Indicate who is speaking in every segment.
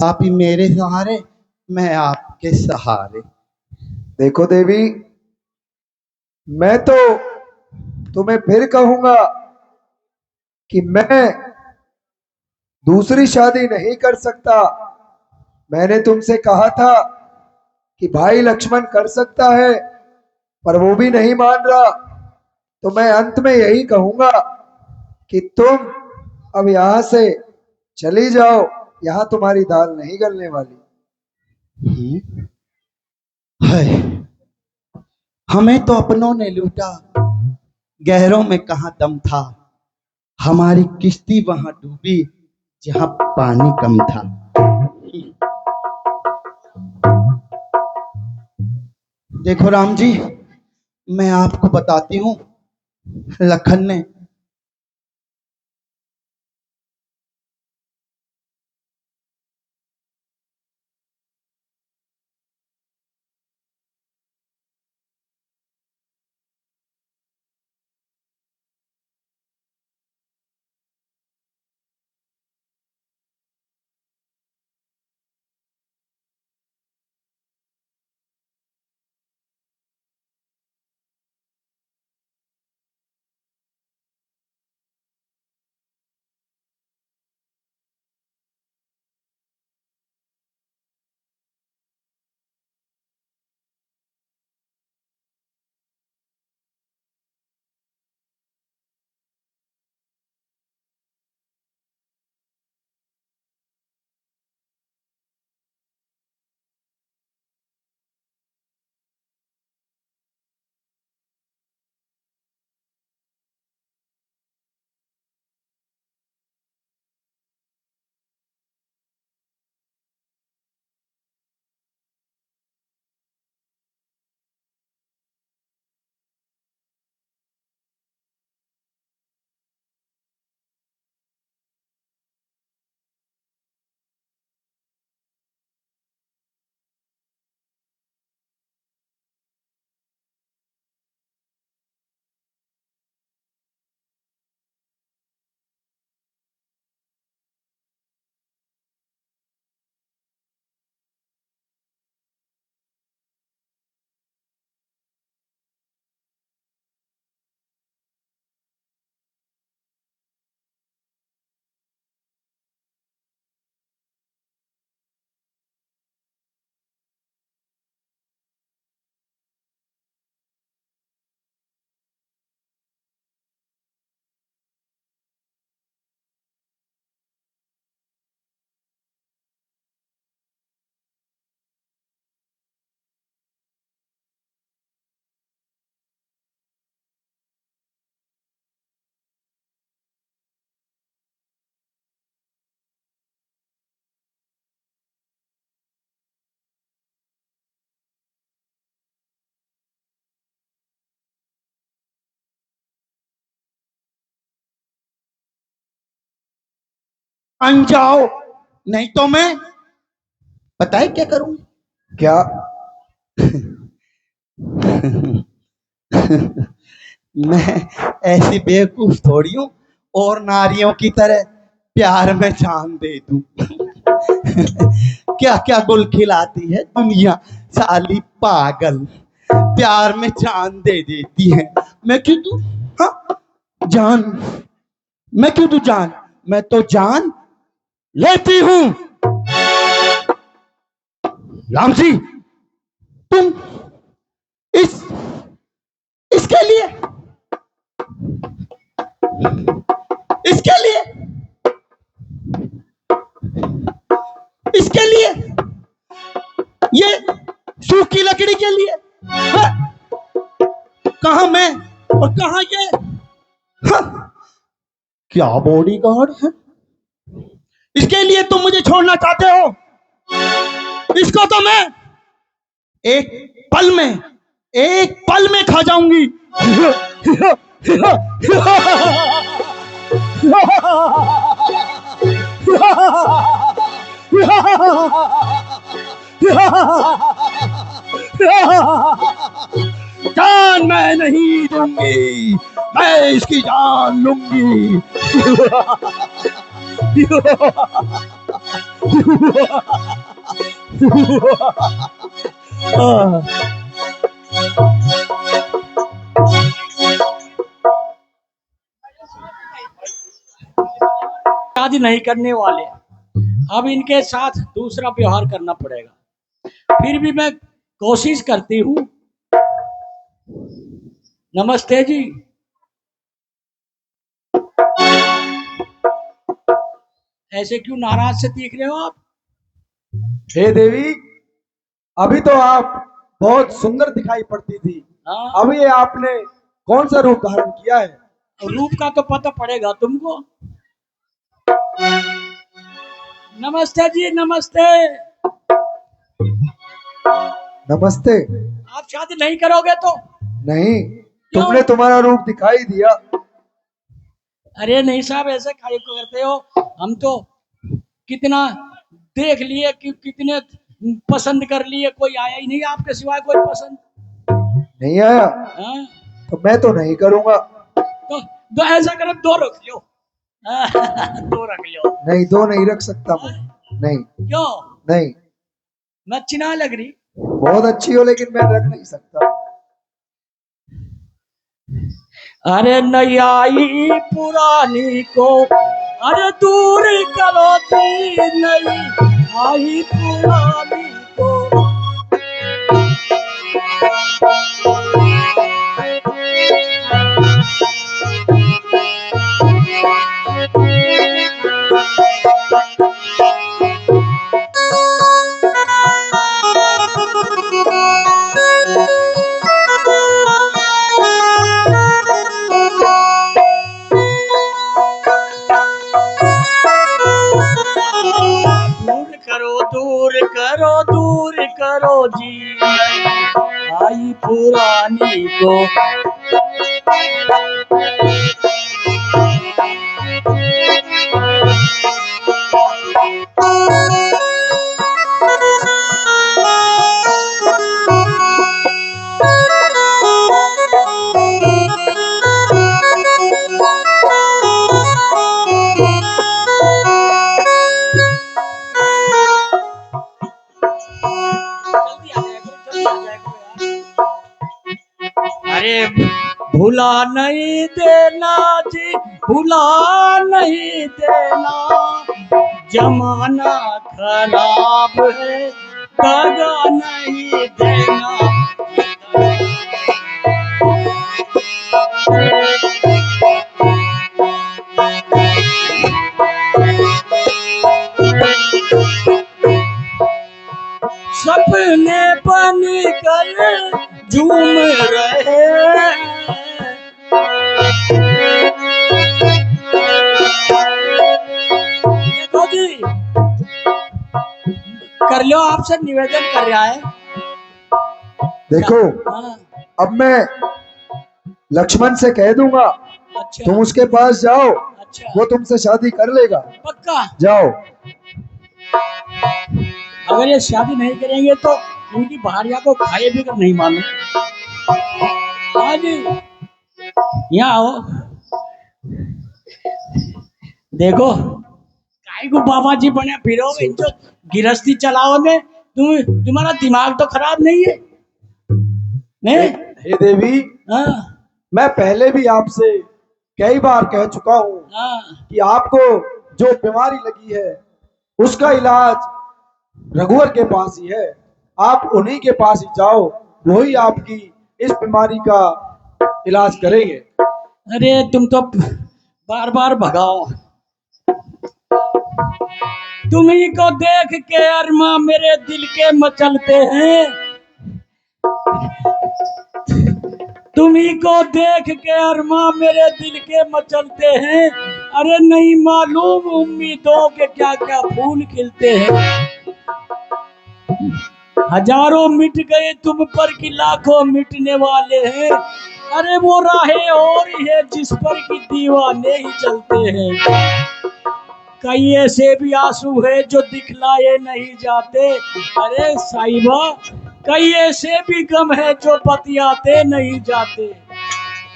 Speaker 1: आप ही मेरे सहारे, मैं आपके सहारे।
Speaker 2: देखो देवी, मैं तो तुम्हें फिर कहूंगा कि मैं दूसरी शादी नहीं कर सकता। मैंने तुमसे कहा था कि भाई लक्ष्मण कर सकता है, पर वो भी नहीं मान रहा। तो मैं अंत में यही कहूंगा कि तुम अब यहां से चली जाओ। यहां तुम्हारी दाल नहीं गलने वाली।
Speaker 1: हाय, हमें तो अपनों ने लूटा, गहरों में कहां दम था। हमारी किश्ती वहां डूबी जहां पानी कम था। देखो राम जी, मैं आपको बताती हूँ, लखन ने अनजाओ, नहीं तो मैं पता है क्या करूं?
Speaker 2: क्या?
Speaker 1: मैं ऐसी बेवकूफ थोड़ी हूं और नारियों की तरह प्यार में जान दे दूं। क्या क्या गुल खिलाती है दुनिया, साली पागल, प्यार में जान दे देती है। मैं क्यों दूं? हाँ, जान, मैं क्यों दूं जान? मैं तो जान लेती हूं। राम जी, तुम इस इसके लिए, इसके लिए, इसके लिए, ये सूखी लकड़ी के लिए, हाँ? कहां मैं और कहां ये? हाँ? क्या बॉडी गार्ड है? इसके लिए तुम मुझे छोड़ना चाहते हो? इसको तो मैं एक पल में, एक पल में खा जाऊंगी। जान मैं नहीं दूंगी, मैं इसकी जान लूंगी।
Speaker 3: शादी नहीं करने वाले, अब इनके साथ दूसरा व्यवहार करना पड़ेगा। फिर भी मैं कोशिश करती हूँ। नमस्ते जी। ऐसे क्यों नाराज से दिख रहे हो आप?
Speaker 2: हे देवी, अभी तो आप बहुत सुंदर दिखाई पड़ती थी,
Speaker 3: हाँ,
Speaker 2: अभी ये आपने कौन सा रूप धारण किया है?
Speaker 3: रूप का तो पता पड़ेगा तुमको। नमस्ते जी, नमस्ते।
Speaker 2: नमस्ते।
Speaker 3: आप शादी नहीं करोगे तो?
Speaker 2: नहीं,
Speaker 3: क्यों?
Speaker 2: तुमने तुम्हारा रूप दिखाई दिया।
Speaker 3: अरे नहीं साहब, ऐसे खाई को करते हो। हम तो कितना देख लिए कि कितने पसंद कर लिए, कोई आया ही नहीं आपके सिवाय कोई पसंद।
Speaker 2: नहीं आया
Speaker 3: हाँ?
Speaker 2: तो मैं तो नहीं करूंगा।
Speaker 3: तो ऐसा करो, दो रख लो। दो रख लो।
Speaker 2: नहीं, दो नहीं रख सकता मैं। नहीं।
Speaker 3: क्यों?
Speaker 2: नहीं,
Speaker 3: मैं अच्छी ना लग रही?
Speaker 2: बहुत अच्छी हो लेकिन मैं रख नहीं सकता।
Speaker 3: अरे नहीं आई पुरानी को, अरे दूर करो जी, नहीं आई पुरानी को। दूर करो जी, आई पुरानी को। जल्दी आ जाया करो, जल्दी आ जाया करो यार। अरे भुला नहीं देना जी, भुला नहीं देना, जमाना खराब है, दगा नहीं देना। सपने बन कर झूम रहे, देखो जी, कर लो, आपसे निवेदन कर रहा है।
Speaker 2: देखो,
Speaker 3: हाँ,
Speaker 2: अब मैं लक्ष्मण से कह दूंगा,
Speaker 3: अच्छा
Speaker 2: तुम उसके पास जाओ,
Speaker 3: अच्छा,
Speaker 2: वो तुमसे शादी कर लेगा।
Speaker 3: पक्का?
Speaker 2: जाओ।
Speaker 3: अगर ये शादी नहीं करेंगे तो इनकी भारिया को खाए भी कर नहीं मानो। हाँ जी, यहाँ आओ। देखो, काय को बाबा जी बने फिरो, इनको गिरस्ती चलाओ में तुम्हारा दिमाग तो खराब नहीं है? नहीं?
Speaker 2: हे देवी,
Speaker 3: हाँ
Speaker 2: मैं पहले भी आपसे कई बार कह चुका हूँ
Speaker 3: हाँ,
Speaker 2: कि आपको जो बीमारी लगी है उसका इलाज रघुवर के पास ही है। आप उन्हीं के पास ही जाओ, वही आपकी इस बीमारी का इलाज करेंगे।
Speaker 3: अरे तुम तो बार बार भगाओ। तुम्ही को देख के अरमा मेरे दिल के मचलते हैं, तुम्ही को देख के अरमा मेरे दिल के मचलते हैं। अरे नहीं मालूम उम्मीदों के क्या क्या फूल खिलते हैं। हजारों मिट गए तुम पर कि लाखों मिटने वाले हैं। अरे वो राहें और ही है जिस पर कि दीवाने ही चलते हैं। कई ऐसे भी आंसू है जो दिखलाए नहीं जाते। अरे साहिबा, कई ऐसे भी गम है जो बतियाते नहीं जाते।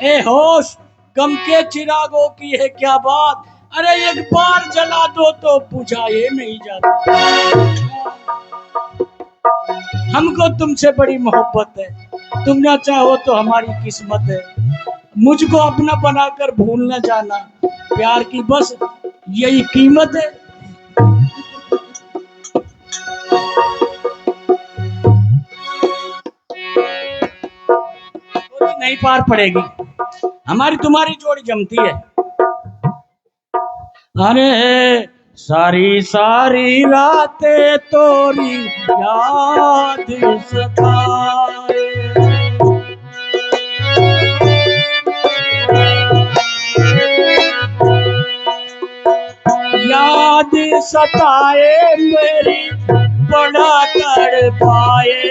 Speaker 3: ए होश, गम के चिरागों की है क्या बात, अरे एक बार जला दो तो बुझाए नहीं जाता। हमको तुमसे बड़ी मोहब्बत है, तुम ना चाहो तो हमारी किस्मत है। मुझको अपना बनाकर भूल न जाना, प्यार की बस यही कीमत है। जोड़ी नहीं पार पड़ेगी, हमारी तुम्हारी जोड़ी जमती है। अरे सारी सारी रातें तोरी याद सताए, याद सताए मेरी बड़ा तड़पाए,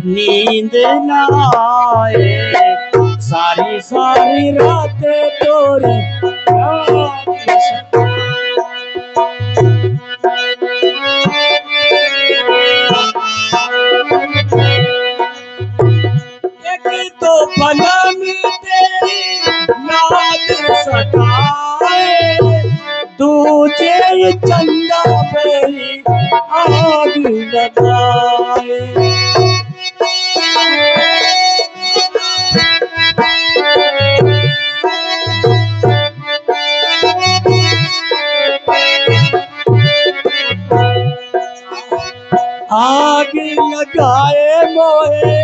Speaker 3: नींद न आए, सारी सारी रातें तोरी याद सताए। एक तो पलंग तेरी याद सताए, दूजे ये चंदा मेरी आग लगाए। आग लगाए मोहे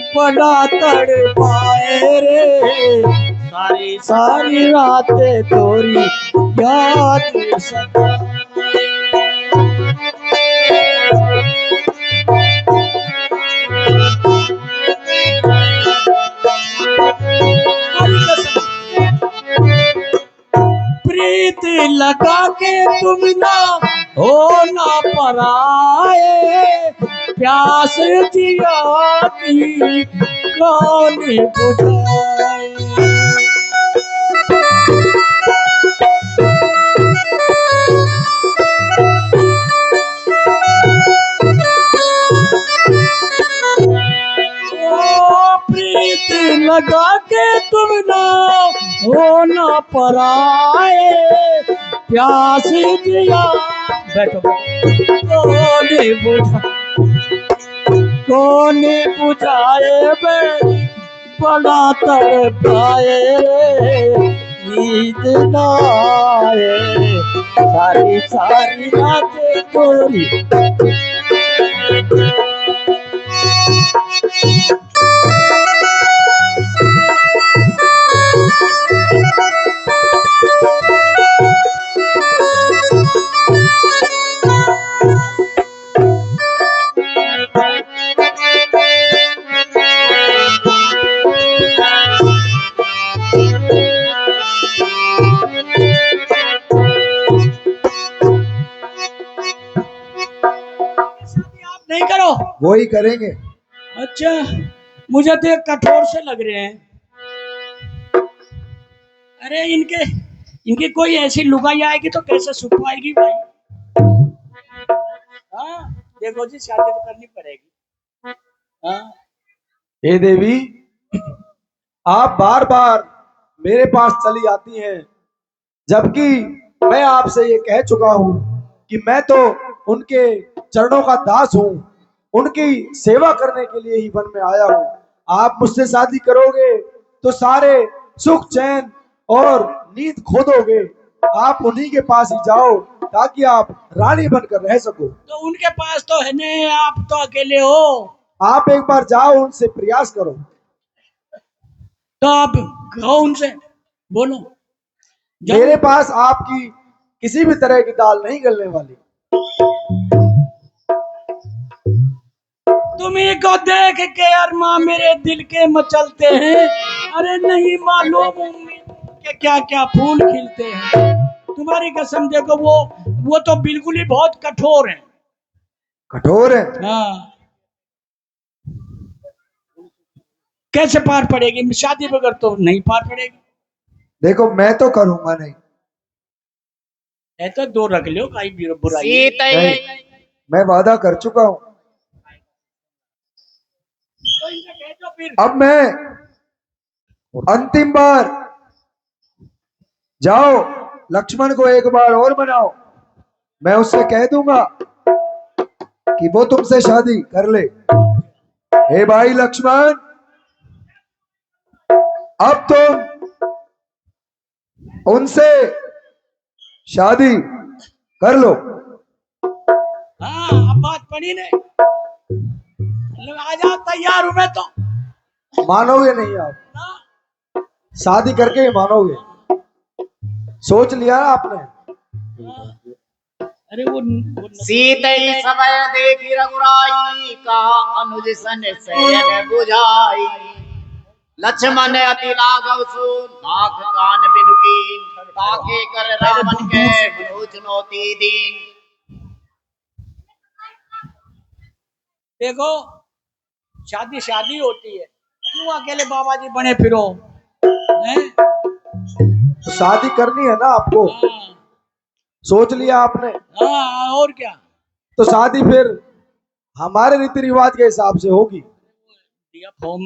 Speaker 3: बड़ा तड़पाए रे, सारी सारी रातें तोरी याद सताए। प्रीत लगा के तुम ना हो ना पराए, प्यास जिया की कौन बुझाए। प्रीत लगा के तुम ना हो ना पराए, प्यास जिया बैठो कौन बुझाए मेरी बड़ा तड़पाए, नींद न आए, सारी सारी रातें तोरी। नहीं करो,
Speaker 2: वही करेंगे।
Speaker 3: अच्छा मुझे तो एक कठोर से लग रहे हैं। अरे इनके इनकी कोई ऐसी लुगाई आएगी तो कैसे सुख पाएगी भाई। हाँ देखो जी, शादी तो करनी पड़ेगी। हाँ
Speaker 2: हे देवी, आप बार बार मेरे पास चली आती हैं, जबकि मैं आपसे ये कह चुका हूं कि मैं तो उनके चरणों का दास हूं, उनकी सेवा करने के लिए ही वन में आया हूं। आप मुझसे शादी करोगे तो सारे सुख चैन और नींद खो दोगे। आप उन्हीं के पास ही जाओ ताकि आप रानी बनकर रह सको।
Speaker 3: तो उनके पास तो है नहीं, आप तो अकेले हो।
Speaker 2: आप एक बार जाओ, उनसे प्रयास करो।
Speaker 3: तो आप कहो उनसे, बोलो जाओ।
Speaker 2: मेरे पास आपकी किसी भी तरह की दाल नहीं गलने वाली।
Speaker 3: तुम्ही को देख के अरमा मेरे दिल के मचलते हैं। अरे नहीं मालूम उम्मीद के क्या क्या फूल खिलते हैं। तुम्हारी कसम देखो, वो तो बिल्कुल ही बहुत कठोर है।
Speaker 2: कठोर है?
Speaker 3: हाँ कैसे पार पड़ेगी शादी बगैर, तो नहीं पार पड़ेगी।
Speaker 2: देखो मैं तो करूंगा नहीं।
Speaker 3: है तो दो रख लो, कहीं बुराई
Speaker 2: नहीं, मैं वादा कर चुका हूं।
Speaker 3: तो इनसे कह दो फिर।
Speaker 2: अब मैं अंतिम बार, जाओ लक्ष्मण को एक बार और मनाओ। मैं उससे कह दूंगा कि वो तुमसे शादी कर ले। हे भाई लक्ष्मण, अब तुम उनसे शादी कर लो।
Speaker 3: हाँ, अब बात पड़ी ने। आ जा, तैयार हूं मैं तो।
Speaker 2: मानोगे नहीं आप,
Speaker 3: ना,
Speaker 2: शादी करके ही मानोगे। सोच लिया ना आपने।
Speaker 3: अरे वो
Speaker 4: सीतई समय देखी रघुराई, कहा अनुज सन शयन बुझाई। लक्ष्मण अति राघव सो, नाक कान बिनु कीन। ताके कर रावण के मनो चुनौती दीन।
Speaker 3: देखो, शादी शादी होती है, क्यों अकेले बाबा जी बने फिरो हैं?
Speaker 2: तो शादी करनी है ना आपको,
Speaker 3: हाँ,
Speaker 2: सोच लिया आपने।
Speaker 3: हाँ, और क्या।
Speaker 2: तो शादी फिर हमारे रीति रिवाज के हिसाब से होगी।
Speaker 3: दिया फॉर्म।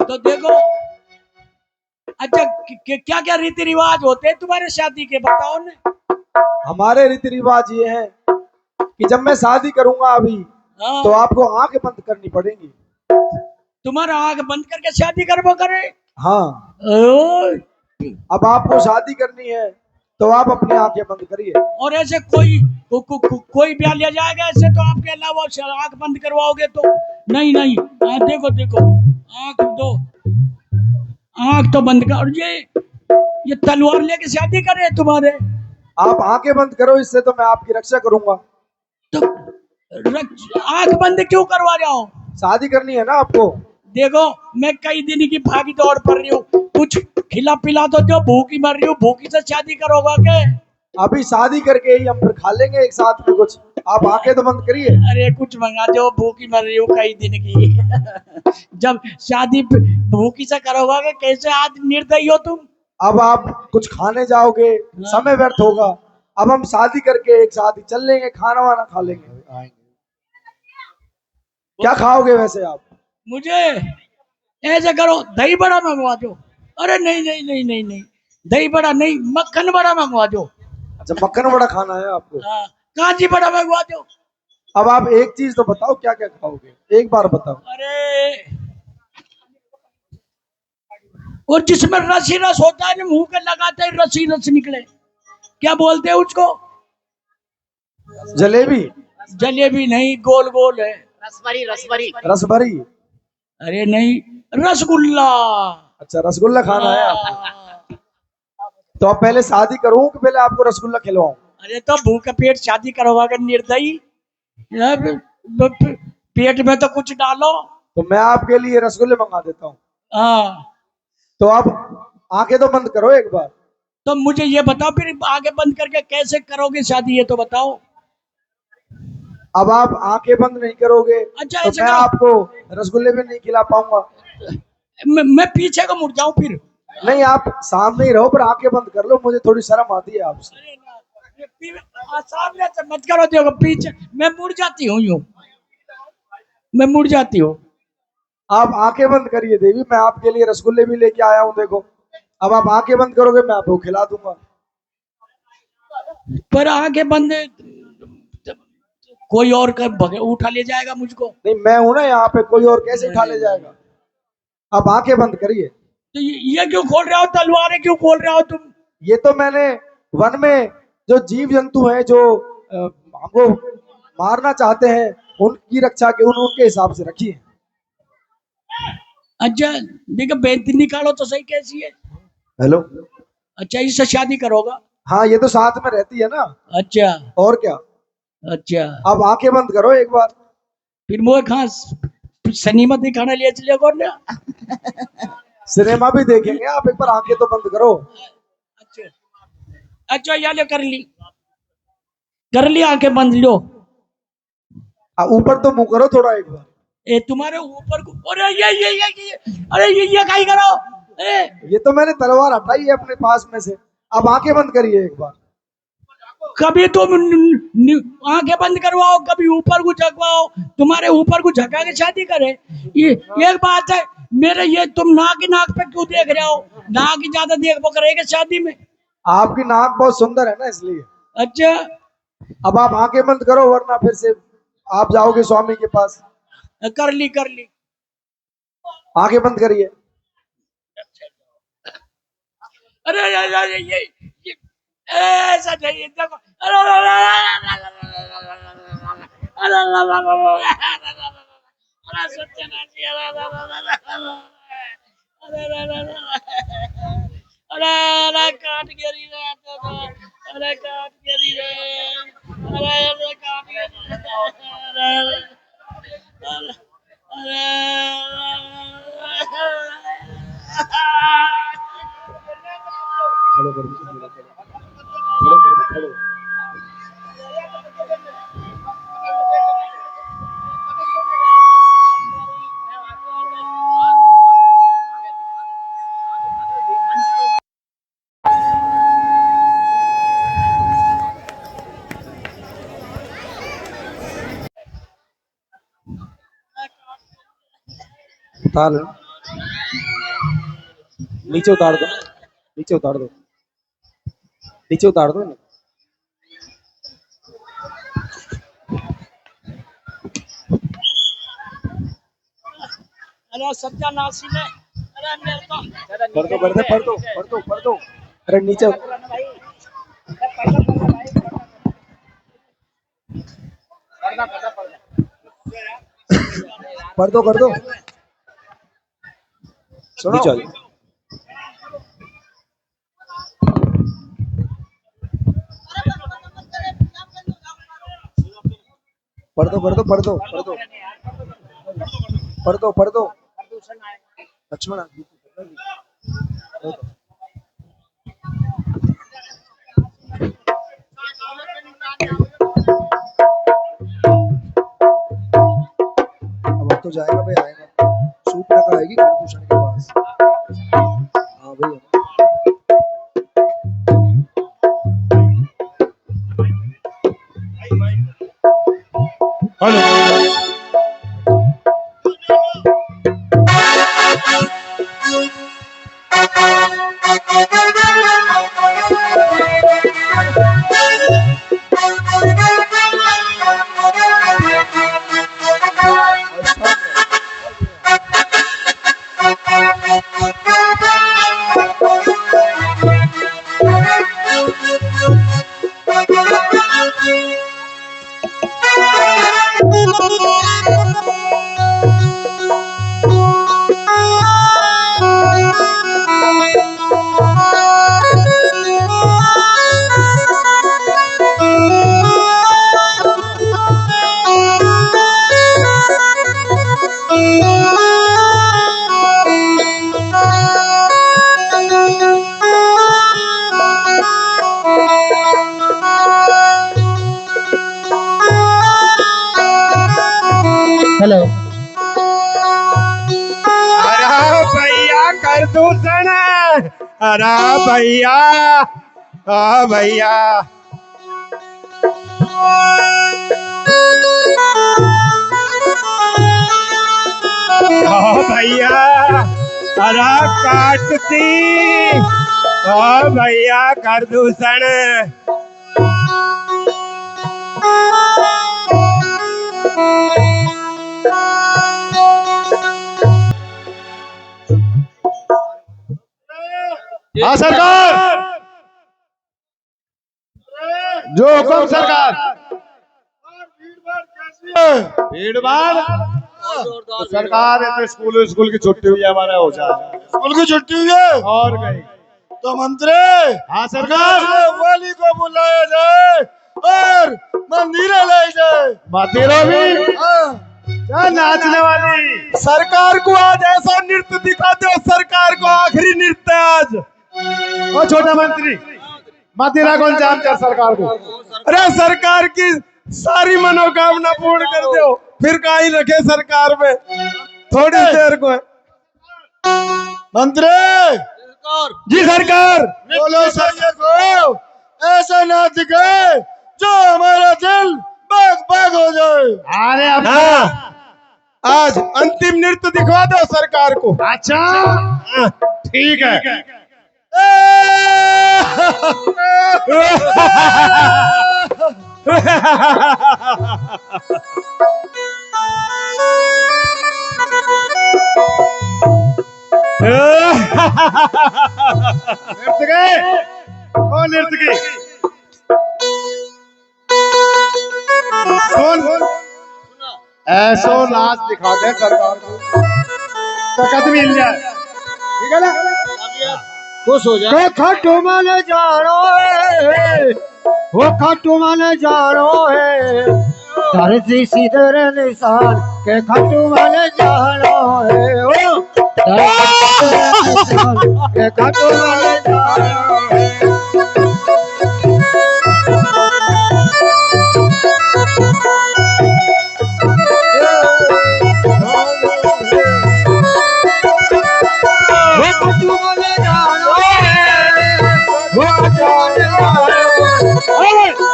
Speaker 3: तो देखो, अच्छा क्या क्या रीति रिवाज होते हैं तुम्हारे शादी के, बताओ ने।
Speaker 2: हमारे रीति रिवाज ये है कि जब मैं शादी करूंगा अभी,
Speaker 3: हाँ,
Speaker 2: तो आपको आंखें बंद करनी पड़ेंगी।
Speaker 3: तुम्हारा आंख बंद करके शादी करबो करे।
Speaker 2: हाँ,
Speaker 3: ओए,
Speaker 2: अब आपको शादी करनी है तो आप अपनी आंखें बंद करिए।
Speaker 3: और ऐसे कोई ब्याह लिया जाएगा ऐसे, तो आपके अलावा आंख बंद करवाओगे तो नहीं नहीं। हाँ, देखो देखो, आंख दो, आंख तो बंद कर। और ये तलवार लेके शादी करे तुम्हारे।
Speaker 2: आप आंखें बंद करो, इससे तो मैं आपकी रक्षा करूंगा।
Speaker 3: तो आंख बंद क्यों करवा रहे हो?
Speaker 2: शादी करनी है ना आपको।
Speaker 3: देखो, मैं कई दिन की भागी दौड़ पर रही हूँ, कुछ खिला पिला तो जो भूखी मर रही हूँ, भूखी से शादी करोगा के?
Speaker 2: अभी शादी करके ही हम फिर खा लेंगे एक साथ में कुछ। आप आंखें तो बंद करिए।
Speaker 3: अरे कुछ मंगा दो, भूखी मर रही हूँ कई दिन की। जब शादी भूखी से करोगा के, कैसे आज निर्दयी हो तुम।
Speaker 2: अब आप कुछ खाने जाओगे, समय व्यर्थ होगा। अब हम शादी करके एक साथ ही चल लेंगे, खाना वाना खा लेंगे। क्या खाओगे वैसे आप?
Speaker 3: मुझे ऐसे करो, दही बड़ा मंगवा दो। अरे नहीं नहीं नहीं नहीं नहीं, दही बड़ा नहीं, मक्खन बड़ा मंगवा दो।
Speaker 2: अच्छा, मक्खन बड़ा खाना है आपको।
Speaker 3: हाँ, कांची बड़ा मंगवा दो।
Speaker 2: अब आप एक चीज तो बताओ, क्या क्या खाओगे, एक बार बताओ।
Speaker 3: अरे, और जिसमें रस ही रस होता है ना, मुंह पे लगाते ही रस ही रस निकले, क्या बोलते हैं उसको?
Speaker 2: जलेबी?
Speaker 3: जलेबी नहीं, गोल गोल है।
Speaker 4: रसभरी रसभरी।
Speaker 2: रसभरी?
Speaker 3: अरे नहीं, रसगुल्ला।
Speaker 2: अच्छा, रसगुल्ला खाना है आपको। तो आप पहले शादी करूं कि पहले आपको रसगुल्ला खिलवाऊं?
Speaker 3: अरे तो भूख पेट शादी करोगा अगर निर्दयी, पेट में तो कुछ डालो।
Speaker 2: तो मैं आपके लिए रसगुल्ले मंगा देता हूँ।
Speaker 3: हाँ,
Speaker 2: तो आप आंखें तो बंद करो एक बार।
Speaker 3: तो मुझे ये बताओ फिर, आगे बंद करके कैसे करोगे शादी, ये तो बताओ।
Speaker 2: अब आप आंखें बंद नहीं करोगे
Speaker 3: अच्छा,
Speaker 2: तो
Speaker 3: ऐसे
Speaker 2: मैं
Speaker 3: करो।
Speaker 2: आपको रसगुल्ले भी नहीं खिला पाऊंगा।
Speaker 3: मैं पीछे को मुड़ जाऊं फिर?
Speaker 2: नहीं, आप सामने ही रहो, पर आंखें बंद कर लो, मुझे थोड़ी शर्म आती है आपसे।
Speaker 3: अरे ना, सामने से मत करो, देखो पीछे मैं मुड़ जाती हूँ, यूं मैं मुड़ जाती हूँ।
Speaker 2: आप आंखें बंद करिए देवी, मैं आपके लिए रसगुल्ले भी लेके आया हूँ, देखो। अब आप आंखें बंद करोगे, मैं आपको खिला दूंगा।
Speaker 3: पर आगे बंद, कोई और उठा ले जाएगा मुझको।
Speaker 2: नहीं, मैं हूं ना यहाँ पे, कोई और कैसे उठा ले जाएगा। आप आंखें बंद करिए।
Speaker 3: तो ये क्यों खोल रहे हो, तलवारें क्यों खोल रहे हो तुम?
Speaker 2: ये तो मैंने वन में जो जीव जंतु हैं, जो हमको मारना चाहते हैं, उनकी रक्षा के उनके हिसाब से रखी है।
Speaker 3: अच्छा, देखो बेइज्जती निकालो तो सही, कैसी है?
Speaker 2: हेलो?
Speaker 3: अच्छा, इससे शादी करोगा?
Speaker 2: हाँ, ये तो साथ में रहती है ना।
Speaker 3: अच्छा
Speaker 2: और क्या।
Speaker 3: अच्छा,
Speaker 2: अब आंखें बंद करो एक बार।
Speaker 3: फिर मुझे खास सिनेमा दिखाने लिए चले कौन ना?
Speaker 2: सिनेमा भी देखेंगे, आप एक बार आंखें तो बंद करो।
Speaker 3: अच्छा अच्छा, या ले कर ली आंखें बंद लो।
Speaker 2: ऊपर तो मुंह करो थोड़ा एक बार।
Speaker 3: ए तुम्हारे ऊपर को, अरे ये अरे ये काई करो?
Speaker 2: ये तो मैंने तलवार हटाई है अपने पास में से। अब आंखें बंद करिए एक बार।
Speaker 3: कभी तुम आंखें बंद करवाओ, कभी ऊपर को झकवाओ, तुम्हारे ऊपर को झका के शादी करे। ये एक बात है, मेरे ये तुम नाक पे क्यों देख रहे हो? नाक ही ज्यादा देख करेगा शादी में।
Speaker 2: आपकी नाक बहुत सुंदर है ना, इसलिए।
Speaker 3: अच्छा,
Speaker 2: अब आप आंखें बंद करो, वरना फिर से आप जाओगे स्वामी के पास।
Speaker 3: कर ली।
Speaker 2: आंखें बंद करिए।
Speaker 3: अरे ये ऐसा चाहिए, देखो। अरे सत्यानाशी, अरे काट गिरी रे, अरे काट गिरी रे, अरे काट गिरी रे,
Speaker 2: खड़ो कर खड़ो कर खड़ो। उतार लो, नीचे उतार दो, नीचे उतार दो, नीचे उतार दो।
Speaker 3: अरे सत्यानाशी ने, अरे मेरे को
Speaker 2: पढ़ दो। अरे नीचे कर दो। सुनो,
Speaker 1: नीचे आ जाओ।
Speaker 2: पढ़ दो। लक्ष्मण अब तो जाएगा भाई, आएगा सूट लगा आएगी प्रदूषण के पास। हाँ भाई,
Speaker 1: हेलो। हेलो।
Speaker 5: अरे भैया कर दूषण, अरे भैया, हाँ भैया। हाँ भैया, अरे काटती, हाँ भैया कर दूषण।
Speaker 1: हाँ सरकार, जो हुक्म सरकार। भीड़ भाड़ तो सरकार है, तो स्कूल की छुट्टी हुई है, हमारा हो जाए।
Speaker 5: स्कूल की छुट्टी हुई है
Speaker 1: और गई
Speaker 5: तो मंत्री,
Speaker 1: हाँ सरकार,
Speaker 5: वाली को बुलाया जाए और मंदिर ले जाए।
Speaker 1: मंदिरों भी क्या नाचने वाली।
Speaker 5: सरकार को आज ऐसा नृत्य दिखा दो, सरकार को आखिरी नृत्य आज।
Speaker 1: ओ छोटा मंत्री, मदिरा कौन जाम कर सरकार को।
Speaker 5: अरे सरकार की सारी मनोकामना पूर्ण कर दो, फिर काई रखे सरकार में, थोड़ी देर को है। मंत्री
Speaker 1: जी सरकार।
Speaker 5: बोलो सैयद को ऐसा नाच दिखाए जो हमारा दिल बाग बाग हो जाए।
Speaker 1: अरे अब
Speaker 5: हाँ, आज अंतिम नृत्य दिखवा दो सरकार को।
Speaker 1: अच्छा
Speaker 5: हाँ,
Speaker 1: ठीक है।
Speaker 5: नृत्य गए ओ नृत्य की सुन, ऐसो नाच दिखा दे सरकार को, ताकत मिल जाए। ठीक है ना?
Speaker 3: खुश हो जा।
Speaker 2: खाटू मन जानो है, वो खाटू मन जानो है, धरती सिधर निशान के खाटू मन जानो है, ओ धरती सिधर निशान के खाटू मन जानो है। वो खाटू मन जानो है, वो खाटू मन जानो है,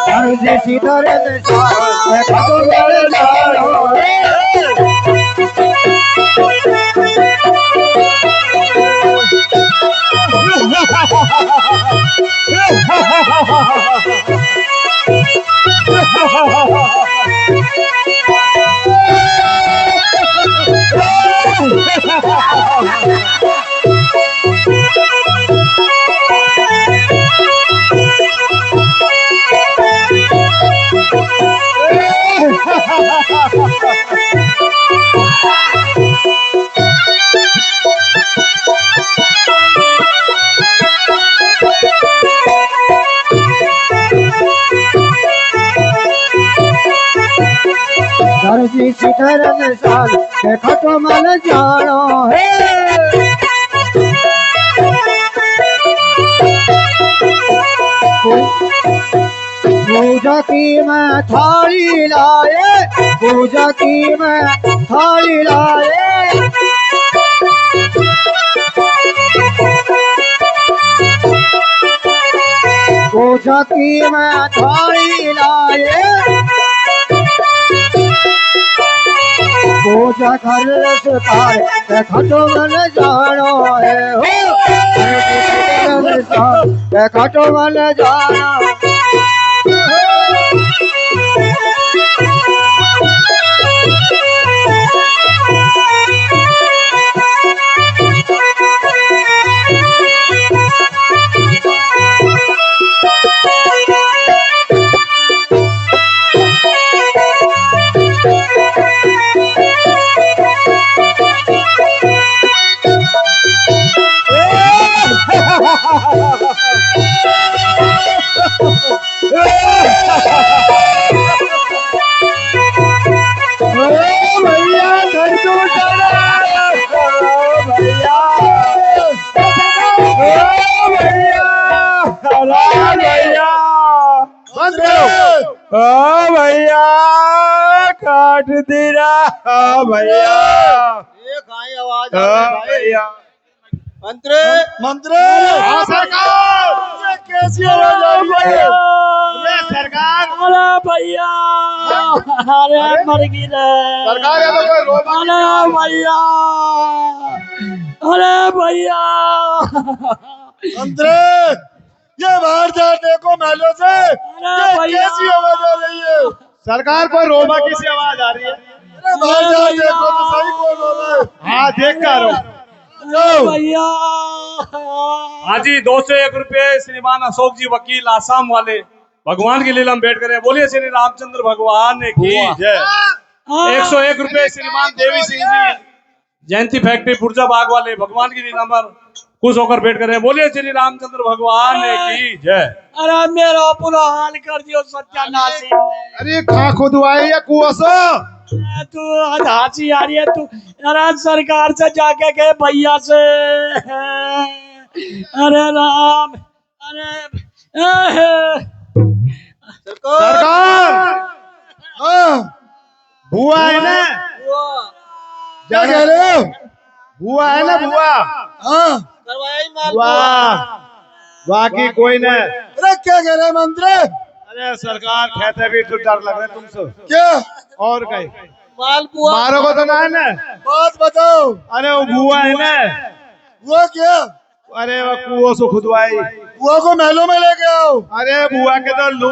Speaker 2: धरती सिधर निशान के खाटू मन जानो है। धरती सिधर निशान के खाटू मन जानो है। पूजा की मैं थाली लाए, पूजा की मैं थाली लाए, पूजा की मैं थाली लाए, पूजा कर सुतार के खाटू मन जानो है, हो के खाटू मन जानो। भैया घर तो भैया भैया
Speaker 5: भैया काट दिया भैया।
Speaker 4: एक आई आवाज
Speaker 5: भैया
Speaker 4: मंत्री
Speaker 5: मंत्री सरकार कैसी आवाज आ रही है? अरे सरकार
Speaker 3: अरे भैया, अरे मर गई रे।
Speaker 5: सरकार ये तो कोई रोबा
Speaker 3: अरे भैया, अरे भैया।
Speaker 5: मंत्री ये बाहर जाने को महलों से ये
Speaker 3: भैया।
Speaker 5: कैसी आवाज आ रही है? सरकार कोई रोबा की सी आवाज आ रही है। अरे बाहर जाने को तो सही कौन हो रहा है? हाँ देख कर रहा
Speaker 3: भैया।
Speaker 6: हाँ जी, 201 रुपए श्रीमान अशोक जी वकील आसाम वाले भगवान की लीला में बैठ कर बोलिए श्री रामचंद्र भगवान की जय। 101 रुपए श्रीमान देवी सिंह जी जयंती फैक्ट्री पुर्जा बाग वाले भगवान की लीला पर खुश होकर बैठ कर बोलिए श्री रामचंद्र भगवान की जय।
Speaker 3: अरे मेरा बुरा हाल कर दियो सत्यानाशी।
Speaker 5: अरे खा खुदवाए या कुआसा
Speaker 3: तू आज हाथी आ रही है तू। अरे सरकार से जाके कहे भैया से। अरे राम, अरे
Speaker 5: सरकार हाँ बुआ है ना? क्या कह रहे हो? बुआ है ना बुआ? हाँ बुआ बाकी कोई नहीं। अरे क्या कह रहे मंत्री?
Speaker 6: अरे सरकार कहते भी तो डर लग रहा है तुमसे।
Speaker 5: क्या
Speaker 6: और कहीं
Speaker 3: मालपुआ
Speaker 6: मारो को तो ना है ना।
Speaker 5: बात बताओ।
Speaker 6: अरे वो बुआ है ना।
Speaker 5: वो क्या?
Speaker 6: अरे वो कुओं से खुदवाई।
Speaker 5: वो को महलों में लेके आओ।
Speaker 6: अरे बुआ के तो लू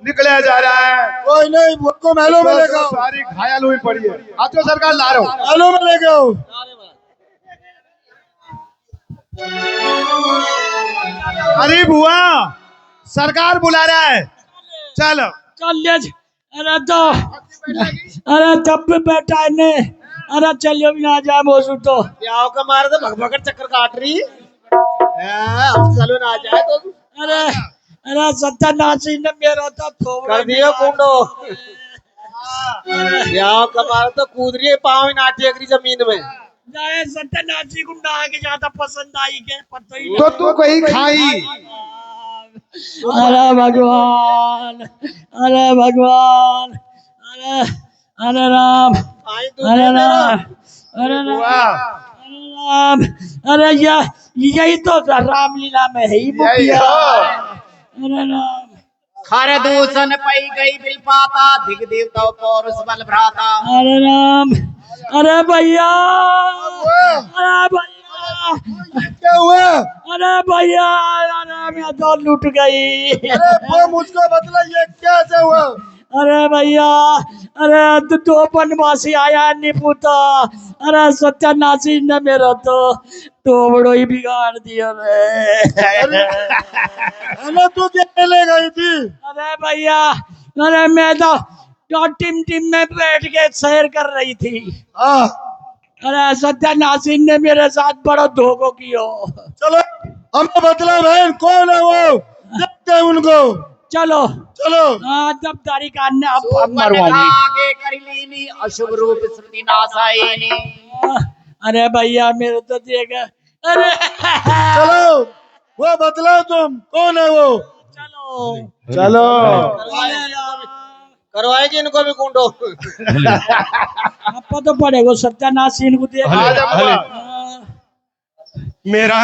Speaker 6: निकले जा रहा है।
Speaker 5: कोई नहीं, वो को महलों में लेके आओ।
Speaker 6: सारी घायल हुई पड़ी है। आज तो सरकार ला रहा हूँ।
Speaker 5: महलों में लेके आओ।
Speaker 6: अरे बुआ सरकार बुला रहा है, चलो।
Speaker 3: चल ले अरे तब भी बैठा है ने अरे चलियो भी ना जा मोसू तो
Speaker 4: ब्याह का मारे तो भगभगर चक्कर काट रही हम चलो ना जाए तो
Speaker 3: अरे अरे सत्यानाशी ने मेरा तो थोड़ा
Speaker 4: कर दियो कुंडो। ब्याह का मारे तो कूद रही है, पाँव ही नाटी अगली जमीन में।
Speaker 3: जाए सत्यानाशी को ना के ज्यादा पसंद आई के पता ही
Speaker 5: तो तू कहीं खाई।
Speaker 3: अरे भगवान अरे भगवान अरे अरे राम अरे राम अरे राम अरे राम अरे यही तो रामलीला में है ही मुखिया। अरे राम
Speaker 4: खर दूषण पई गई बिल पाता धिक देवता पौरुष बल भ्राता।
Speaker 3: अरे राम अरे भैया अरे भैया
Speaker 5: क्या हुआ?
Speaker 3: अरे भैया अरे मैं तो लूट गई।
Speaker 5: अरे वो मुझको बतला, ये कैसे हुआ?
Speaker 3: अरे भैया अरे तू तो बनवासी आया निपुता। अरे सत्यानाशी ने मेरा तो बड़ो ही बिगाड़ दिया रे।
Speaker 5: अरे तू क्या ले गई थी?
Speaker 3: अरे भैया अरे मैं तो टीम में बैठ के सैर कर रही थी।
Speaker 5: हाँ
Speaker 3: अरे सत्यानाशी ने मेरे साथ बड़ा धोखा किया।
Speaker 5: चलो हमें बतला बहन, कौन है वो? देखते हैं उनको।
Speaker 3: चलो
Speaker 5: चलो।
Speaker 3: जब तारीख आने अब मरवानी।
Speaker 4: आगे कर लीनी अशुभ रूप श्रुति नाशायिनी।
Speaker 3: अरे भैया मेरे तो देगा। अरे
Speaker 5: चलो वो बतलाओ, तुम कौन है वो?
Speaker 3: चलो
Speaker 5: चलो।
Speaker 4: करवाएगी इनको भी कुंडो।
Speaker 3: आपको तो पड़ेगा सत्यानाशी इनको दे।
Speaker 5: मेरा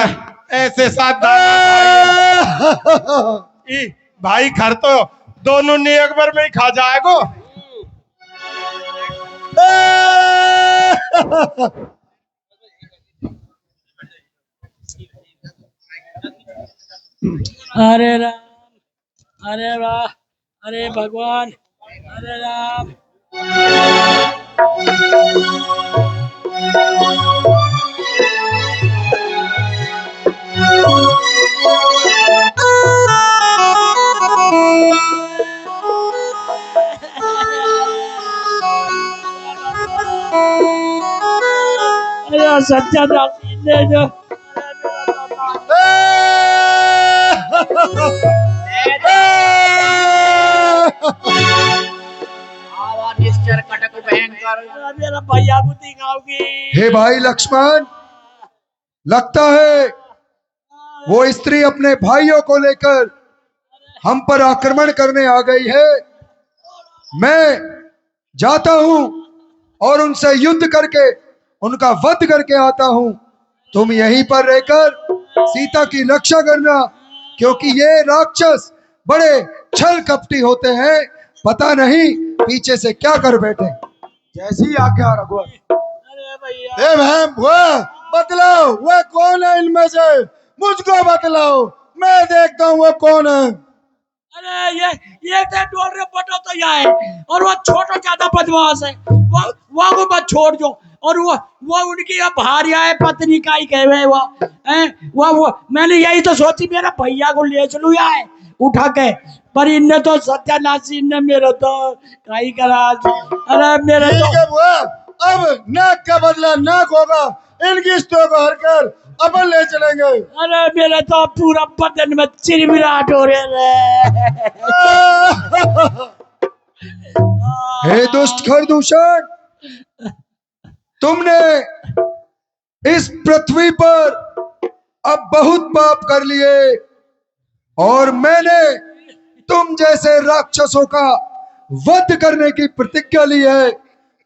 Speaker 5: ऐसे साथ भाई घर तो दोनों ने एक बार में ही खा जाएगो।
Speaker 3: अरे राम अरे वाह अरे भगवान अरे राम। अरे सत्यानाशी ने जो
Speaker 4: आवा निश्चर कटक भयंकर।
Speaker 3: मेरा भैया को दिखाओगी।
Speaker 2: हे भाई लक्ष्मण, लगता है वो स्त्री अपने भाइयों को लेकर हम पर आक्रमण करने आ गई है। मैं जाता हूं और उनसे युद्ध करके उनका वध करके आता हूं। तुम यहीं पर रहकर सीता की रक्षा करना, क्योंकि ये राक्षस बड़े छल कपटी होते हैं, पता नहीं पीछे से क्या कर बैठे।
Speaker 5: जैसी आज्ञा रघुवर।
Speaker 3: अरे भैया
Speaker 5: ए बहन, वो बतलाओ, वो कौन है इनमें से? मुझको बतलाओ, मैं देखता हूँ वो कौन है।
Speaker 3: अरे ये डोल रहे बटो तो यहाँ है और वो छोटा ज्यादा बदमाश है। वो को बस छोड़ दो। और वो उनकी अब भार्या है, पत्नी का ही कहे वो मैंने यही तो सोची मेरा भैया को ले चलू है उठा के, पर इनने तो सत्यानाशी ने मेरे तो काई करा। अरे मेरे तो
Speaker 5: ठीक है बुआ, अब नाक का बदला नाक होगा। इनकी स्टोक हर कर अपन ले चलेंगे।
Speaker 3: अरे मेरे तो पूरा बदन में चिरमिराट हो रहे
Speaker 2: हे दुष्ट खरदूषण, तुमने इस पृथ्वी पर अब बहुत पाप कर लिए और मैंने तुम जैसे राक्षसों का वध करने की प्रतिज्ञा ली है।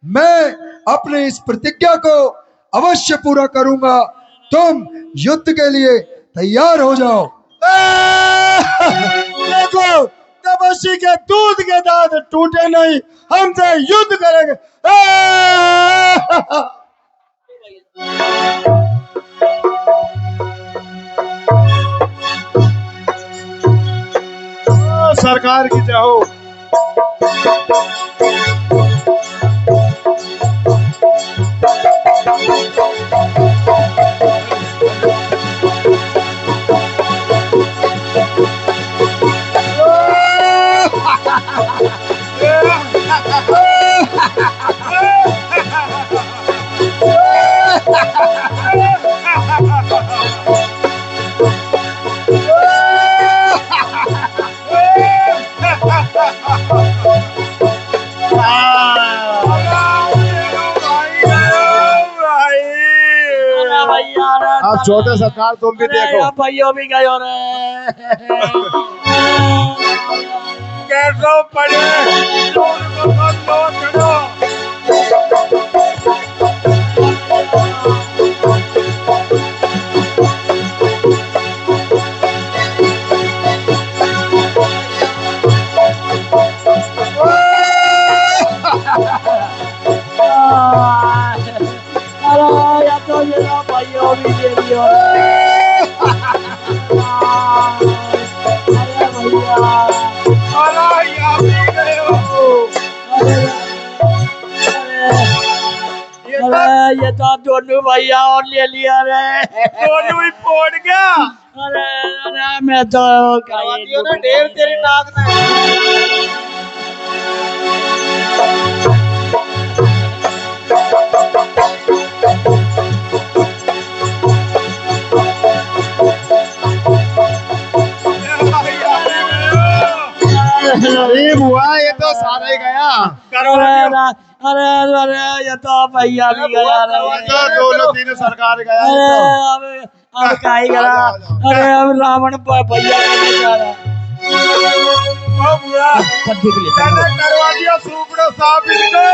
Speaker 2: मैं अपने इस प्रतिज्ञा को अवश्य पूरा करूंगा। तुम युद्ध के लिए तैयार हो जाओ।
Speaker 5: देखो तपस्वी के दूध के दांत टूटे नहीं, हमसे युद्ध करेंगे। सरकार की जय हो। आप छोटे सरकार तुम भी देखो
Speaker 3: भाइयों भी गयो रे
Speaker 5: कैसो पड़े
Speaker 3: अरे या तो मेरा भाइयों भी दे दियो अरे भैया अरे ये तो दोनों भैया और ले लिया रे
Speaker 5: दोनों ही फोड़ गया।
Speaker 3: अरे अरे मैं तो
Speaker 4: ना ढेर तेरी नाक में।
Speaker 5: गरीब हुआ ये तो सारा ही गया।
Speaker 3: अरे अरे ये तो भैया भी गया रे
Speaker 5: तो दोनों तीनों सरकार गया
Speaker 3: अरे
Speaker 5: ये
Speaker 3: अब का ही गया अरे अब रावण भैया का बेचारा
Speaker 5: तो बुआ मैंने करवा दिया सुपड़ो साहब इनको।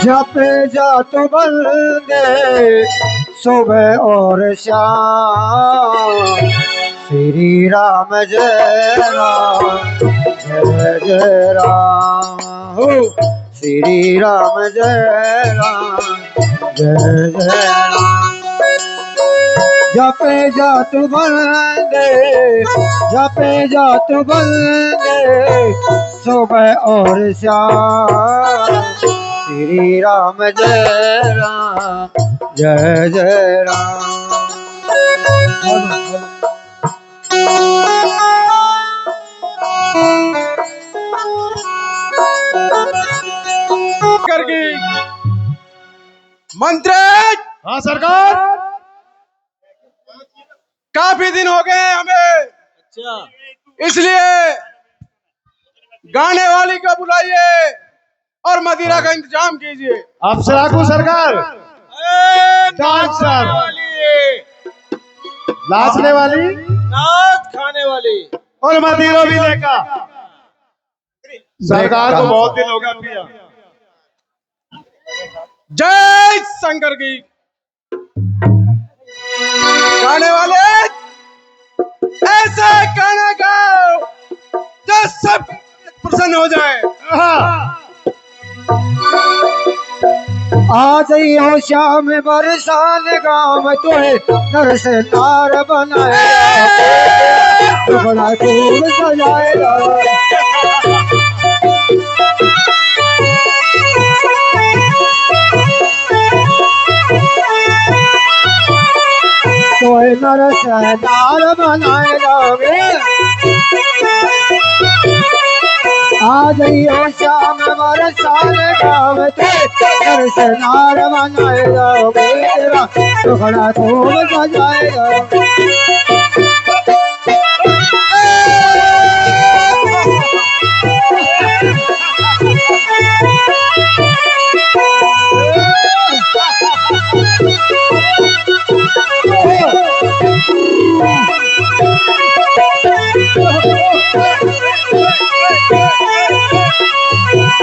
Speaker 2: जपे जात बंदे सुबह और शाम, श्री राम जय राम जय जय राम हो, श्री राम जय राम जय जय राम। जपे जात बंदे जपे जात बंदे सुबह और शाम, श्री राम जय राम।
Speaker 5: करगी मंत्री। हाँ सरकार, काफी दिन हो गए हमें, इसलिए गाने वाली को बुलाइए और मदिरा का इंतजाम कीजिए।
Speaker 1: अफसरा को सरकार डांसर नाचने वाली
Speaker 5: नाच खाने वाली
Speaker 1: और मदिरा भी लेकर सरकार को बहुत दिन हो गया पिया।
Speaker 5: जय शंकर की। गाने वाले ऐसा गाना गाओ जो सब प्रसन्न हो जाए।
Speaker 2: आ जाइयो श्याम बरसान गाम तुहे नर से नार बनाएगा, बड़ा खूब सजाएगा। तुहे नर से नार बनाएगा, आ जाइयो श्याम बरसान गाम तुहे से नार बनाएगा, तेरा टुकड़ा खूब सजाएगा।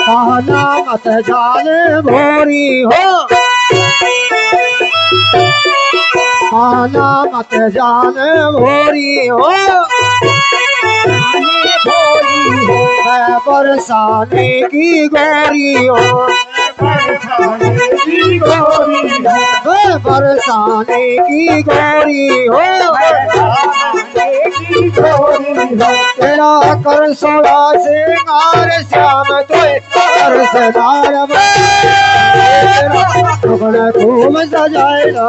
Speaker 2: कहना मत जाने भोरी हो, आना मत जाने भोरी हो, मैं बरसाने की गोरी हो, मैं बरसाने की गोरी हो, तेरा कर सोया सिंगार श्याम तुए कर सदार तेरा खूब सजाएगा।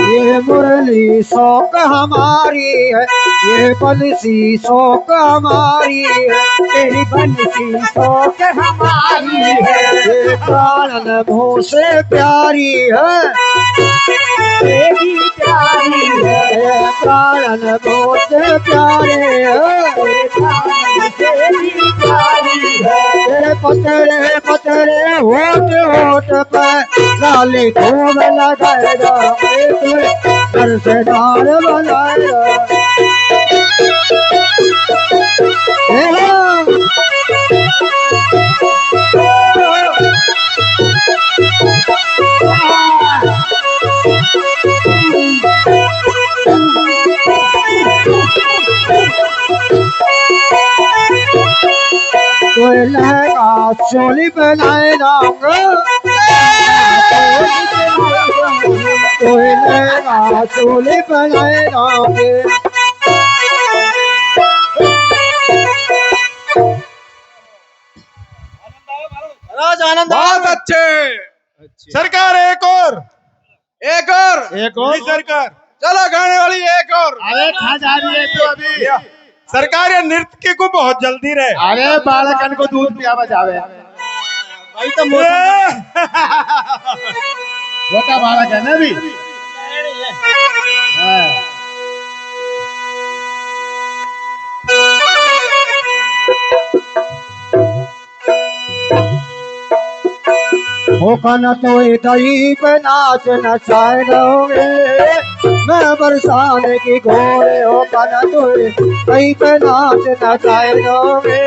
Speaker 2: ये मुरली शौक हमारी है, ये बंसी शौक हमारी है, तेरी बंसी शौक हमारी है, ये प्राणन भों से प्यारी है, तेरी प्यारी है, ये प्राणन भों से प्यारे है, तेरी प्यारी है, तेरे पतरे पतरे होठ होठ पे लाली खूब लगाएगा, सरदार बनाएगा। कोई लहंगा चोली बनाए लाऊंगा, कोई लहंगा चोली बनाए लाऊंगे।
Speaker 5: बहुत अच्छे सरकार। एक और जी सरकार, चलो गाने वाली एक और।
Speaker 4: अरे कहाँ जा रही है तू अभी?
Speaker 5: सरकार ये नृत्य को बहुत जल्दी रहे।
Speaker 4: अरे बालकन को दूध पियावा जावे। भाई तो छोटा बालक है ना अभी।
Speaker 2: होकन तो दही पे नाच नचाए दोगे, मैं बरसाने की घोड़े होकन तो दही पे नाच नचाए दोगे,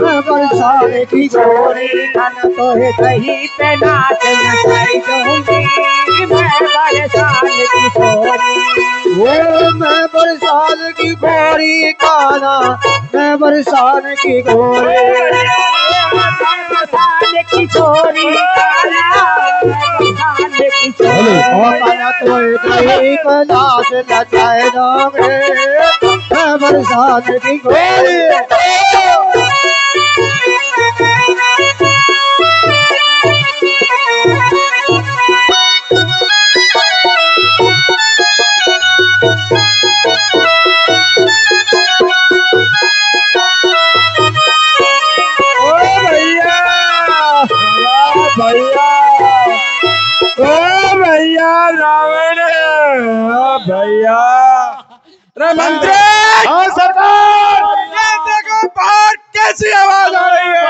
Speaker 2: मैं बरसाने की घोड़े होकन तो दही पे नाच नचाए दोगे, मैं बरसाने की घोड़ी वो मैं बरसाने की घोड़ी काना, मैं बरसाने की घोड़ी की छोरी नाच नचाए दोगे, मैं बरसात की घोड़ी।
Speaker 5: भैया मंत्री, हाँ सरकार, ये देखो बाहर कैसी आवाज आ रही है।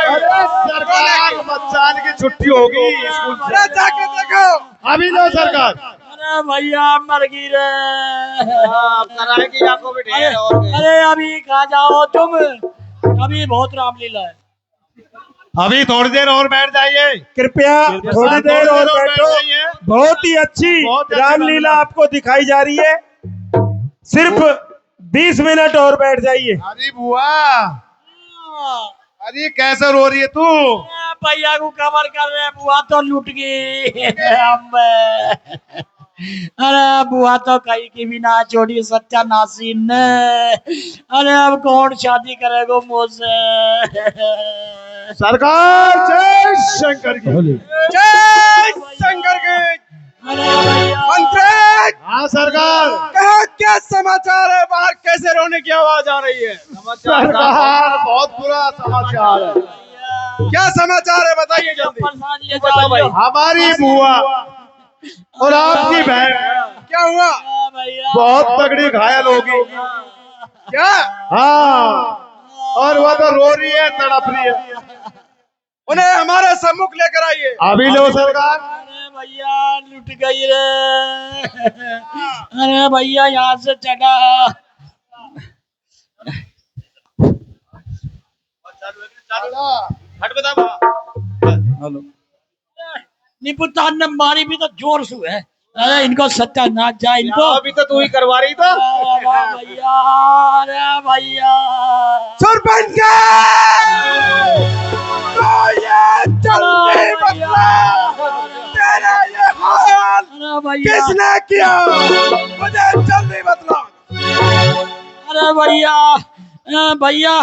Speaker 4: सरकार बच्चान की छुट्टी होगी स्कूल से।
Speaker 5: जाके देखो
Speaker 4: अभी लो सरकार।
Speaker 3: अरे भैया मर गई रे।
Speaker 4: कराएगी आपको भी ढेर और भी।
Speaker 3: अरे अभी कहाँ जाओ तुम, अभी बहुत रामलीला है।
Speaker 5: अभी थोड़ी देर और बैठ जाइए, कृपया थोड़ी देर और बैठो। बहुत ही अच्छी रामलीला आपको दिखाई जा रही है, सिर्फ 20 मिनट और बैठ जाइए।
Speaker 4: अरे बुआ, अरे कैसे रो रही है तू?
Speaker 3: भैया को कवर कर रहे, बुआ तो लूट गई। अरे बुआ तो कहीं की भी ना छोड़ी, सच्चा नासीन ने। अरे अब कौन शादी करेगा मुझसे?
Speaker 4: सरकार जय शंकर की,
Speaker 5: जय शंकर की। मंत्री,
Speaker 4: हाँ सरकार।
Speaker 5: कहा क्या समाचार है? बाहर कैसे रोने की आवाज आ रही है?
Speaker 4: सरकार बहुत बुरा समाचार है।
Speaker 5: क्या समाचार है बताइए जल्दी।
Speaker 4: हमारी बुआ और आपकी बहन
Speaker 5: क्या हुआ?
Speaker 4: बहुत तगड़ी घायल होगी।
Speaker 5: क्या? हाँ, और वो तो रो रही है, तड़प रही है। उन्हें हमारे सम्मुख लेकर आइए। अभी लो सरकार।
Speaker 3: अरे भैया लुट गई रे। अरे भैया यहाँ से चला। हेलो निपुतान ने मारी भी तो जोर से है। अरे इनको सत्यानाश जाए इनको।
Speaker 5: अभी तो तू ही करवा रही था।
Speaker 3: अरे भैया, अरे भैया।
Speaker 5: सरपंच तो ये जल्दी बतला, तेरा ये हाल
Speaker 3: अरे भैया,
Speaker 5: किसने किया? मुझे जल्दी बतला।
Speaker 3: अरे भैया, भैया,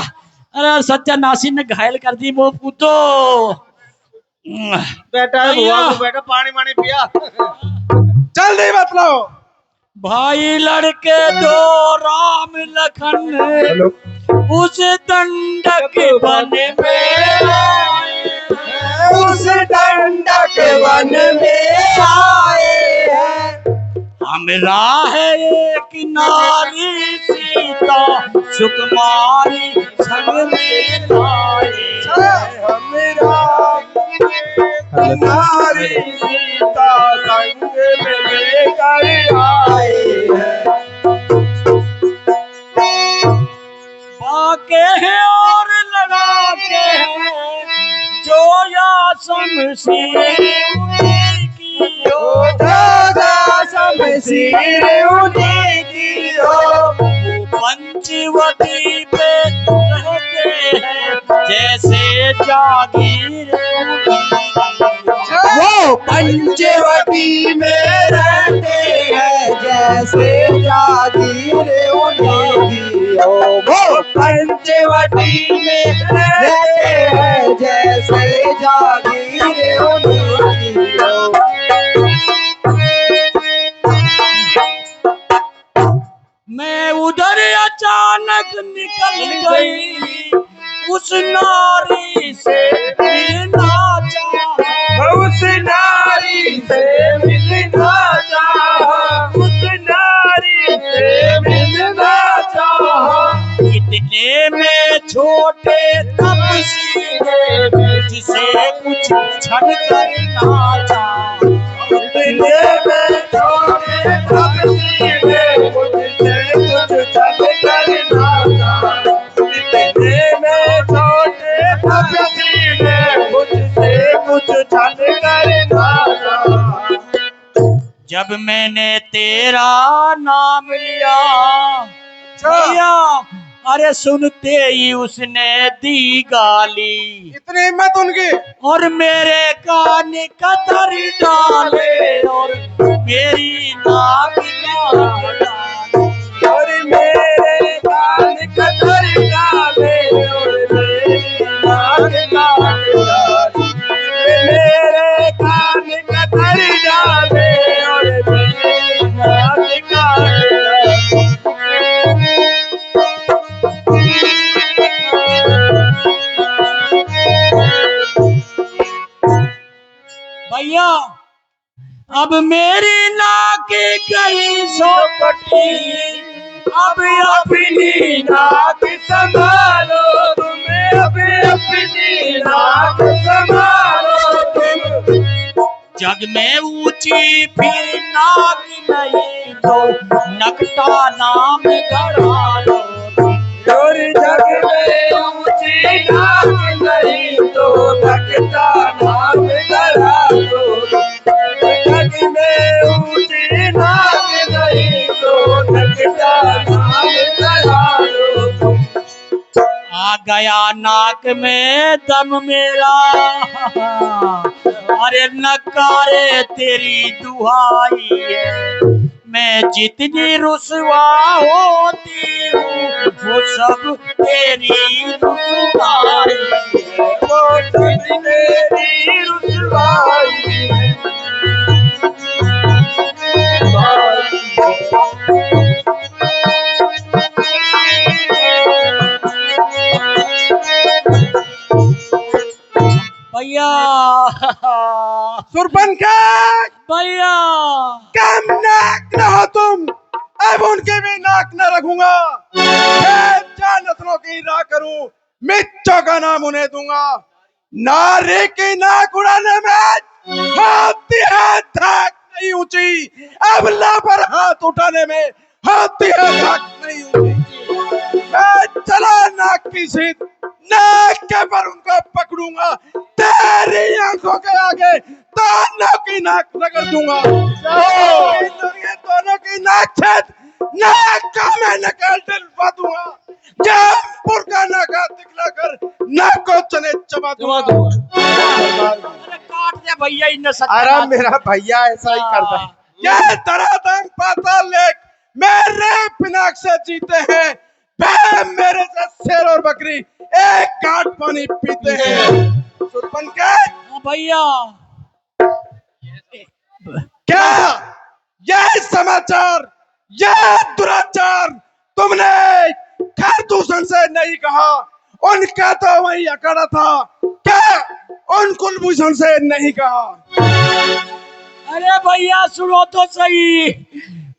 Speaker 3: अरे सत्यानाशी ने घायल कर दी वो पूतो।
Speaker 5: बेटा
Speaker 3: भैया।
Speaker 5: बुआ को बेटा पानी वानी पिया। जल्दी बतलाओ।
Speaker 3: भाई लड़के दो राम लखन उस दंडक वन में आए,
Speaker 5: उस दंडक वन में आए हैं।
Speaker 3: हमरा है एक नारी सीता सुकुमारी संग में लाए।
Speaker 5: हमरा नारी सीता संग में लेकर आए हैं।
Speaker 3: बाके हैं और लड़ा के हैं जो या शमशीर उन्हीं की हो।
Speaker 5: दादा शमशीर उन्हीं की हो।
Speaker 3: पंचवटी पे रहते हैं जैसे जागीर
Speaker 5: वो पंचवटी में रहते हैं जैसे जागीर उन्हीं की हो। वो पंचवटी में रहते हैं जैसे जागीर उन्हीं की हो।
Speaker 3: मैं उधर अचानक निकल गई उस नारी से मिलना चाहा।
Speaker 5: उस नारी से मिलना चाहा। उस नारी से मिलना चाहा।
Speaker 3: इतने में छोटे तपसीरे मुझसे कुछ छन करना चाहा।
Speaker 5: इतने में छोटे तपसीरे मुझसे कुछ छन करना चाहा। इतने में छोटे तपसीरे मुझसे कुछ छन करना चाहा।
Speaker 3: जब मैंने तेरा नाम लिया भैया, अरे सुनते ही उसने दी गाली।
Speaker 5: इतनी हिम्मत उनकी।
Speaker 3: और मेरे कान कतर डाले और मेरी नाक डाले।
Speaker 5: और मेरे कान कतर डाले और मेरी नाक डाले। मेरे कान कतर डाले और मेरी नाक डाले।
Speaker 3: भैया अब मेरी नाक गई सो कटी, अब अपनी
Speaker 5: नाक संभालो तुम्हें, अब अपनी नाक संभालो तुम।
Speaker 3: जग में ऊंची फिर नाक नहीं तो नकटा नाम गढ़ा लो।
Speaker 5: और जग में ऊंची नाक नहीं तो नकटा नाम गढ़ा लो। जग में ऊंची नाक नहीं तो नकटा नाम गढ़ा लो।
Speaker 3: आ गया नाक में दम मेरा, अरे नकारे तेरी दुहाई है। मैं जितनी रुसवा होती हूँ वो सब तेरी रुसवाई है।
Speaker 5: वो सब तेरी रुसवाई है।
Speaker 3: भैया
Speaker 5: सुरपंच
Speaker 3: भैया
Speaker 5: कम नाक न हो तुम, अब उनके भी नाक न रखूंगा। नस्लों की राह करूं, मिच्चों का नाम उन्हें दूंगा। नारी की नाक उड़ाने में हाथी है धाक नहीं ऊंची, अबला पर हाथ उठाने में हाथी है धाक नहीं ऊंची। मैं चला नाक की सीध, नाक के पर उनको पकड़ूंगा, तेरी आंखों के आगे दोनों की नाक रगड़ दूंगा। दोनों की नाक छेद, नाक का मैं नकल डलवा दूंगा। जयपुर का नाका दिखलाकर नाक को चने चबा दूंगा।
Speaker 3: अरे काट दे भैया इन
Speaker 5: अरे मेरा भैया ऐसा ही करता है। ये धरातल पाताल लेक मेरे पिनाक से जीते हैं, वे मेरे से शेर और बकरी एक काट पानी पीते हैं। सुरपन के
Speaker 3: भैया
Speaker 5: क्या यह समाचार, यह दुराचार तुमने खरदूषण से नहीं कहा, उनका तो वही अखाड़ा था, क्या उन कुलभूषण से नहीं कहा?
Speaker 3: अरे भैया सुनो तो सही,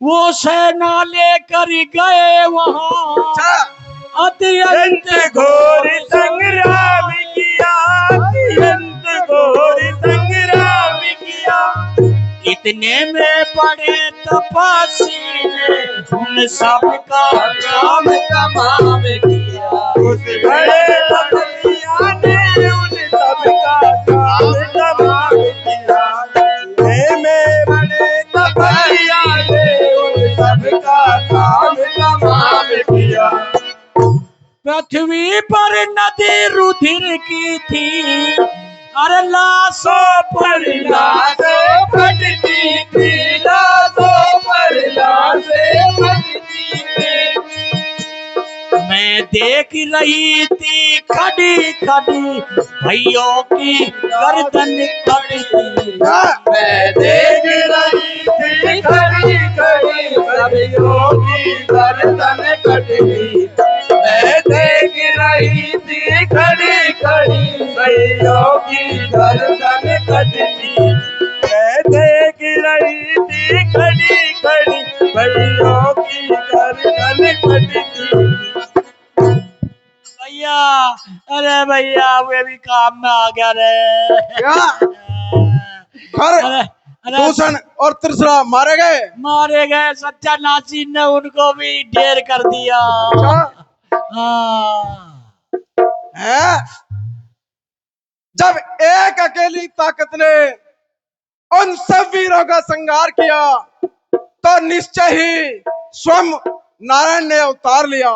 Speaker 3: वो सेना लेकर गए वहाँ अत्यंत
Speaker 5: घोर संग्राम किया, अत्यंत घोर संग्राम किया।
Speaker 3: इतने में बड़े तपस्वी ने उन सबका काम तमाम किया।
Speaker 5: उस बड़े तपस्या ने उन सबका काम तमाम किया। में बड़े तपस्या ने उन सबका काम तमाम किया।
Speaker 3: पृथ्वी पर नदी रुधिर की थी, अरे लाशों पर लाशें फटती थी, लाशों पर लाशें फटती थी। मैं देख रही थी खड़ी खड़ी भाइयों की गर्दन कटती।
Speaker 5: मैं देख रही थी खड़ी खड़ी भाइयों की गर्दन कटती। मैं देख रही थी खड़ी खड़ी भाइयों की गर्दन कटती। मैं देख रही थी खड़ी खड़ी भाइयों की गर्दन कटती।
Speaker 3: भैया अरे भैया वे भी काम में आ गया रे।
Speaker 5: क्या?
Speaker 3: अरे अरे
Speaker 5: दूषण और त्रिशरा मारे गए?
Speaker 3: मारे गए, सच्चा नासिर ने उनको भी ढेर कर दिया। हाँ।
Speaker 5: है? जब एक अकेली ताकत ने उन सब वीरों का संहार किया तो निश्चय ही स्वयं नारायण ने अवतार लिया।